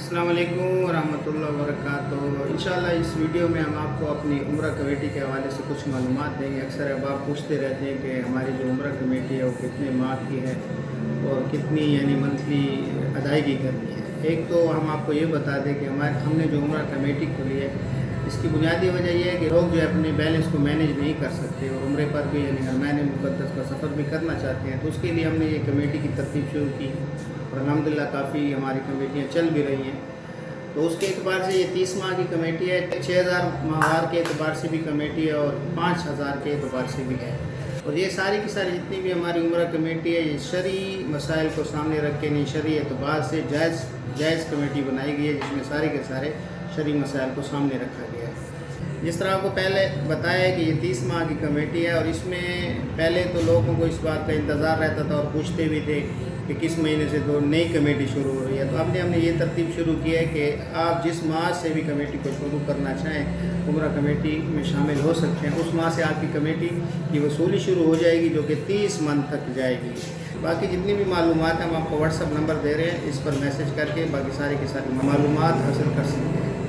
अस्सलाम वालेकुम वरहमतुल्लाहि वबरकातुहू। इंशाअल्लाह इस वीडियो में हम आपको अपनी उम्रा कमेटी के हवाले से कुछ मालूमात देंगे। अक्सर अब आप पूछते रहते हैं कि हमारी जो उम्रा कमेटी है वो कितने माह की है और कितनी यानी मंथली अदायगी करनी है। एक तो हम आपको ये बता दें कि हमने जो उम्रा कमेटी खोली है इसकी बुनियादी वजह यह है कि लोग जो है अपने बैलेंस को मैनेज नहीं कर सकते और उम्रे पर भी यानी हरमैन मुक़द्दस का सफ़र भी करना चाहते हैं, तो उसके लिए हमने ये कमेटी की तरतीब शुरू की और अल्हम्दुलिल्लाह काफ़ी हमारी कमेटियाँ चल भी रही हैं। तो उसके एतबार से ये 30 माह की कमेटी है, 6000 माहवार के एतबार से भी कमेटी है और 5000 के एतबार से भी है। और ये सारी की सारी जितनी भी हमारी उम्रा कमेटी है ये शरई मसाइल को सामने रख के नहीं शरई एतबार से जायज़ कमेटी बनाई गई है, जिसमें सारे के सारे शरई मसाइल को सामने रखा गया है। जिस तरह आपको पहले बताया है कि ये 30 माह की कमेटी है और इसमें पहले तो लोगों को इस बात का इंतज़ार रहता था और पूछते भी थे कि किस महीने से तो नई कमेटी शुरू हो रही है। तो हमने ये तरतीब शुरू की है कि आप जिस माह से भी कमेटी को शुरू करना चाहें उम्रा कमेटी में शामिल हो सकते हैं। उस माह से आपकी कमेटी की वसूली शुरू हो जाएगी जो कि 30 मंथ तक जाएगी। बाकी जितनी भी मालूमात हम आपको व्हाट्सअप नंबर दे रहे हैं, इस पर मैसेज करके बाकी सारी की सारी मालूमात हासिल कर सकते हैं।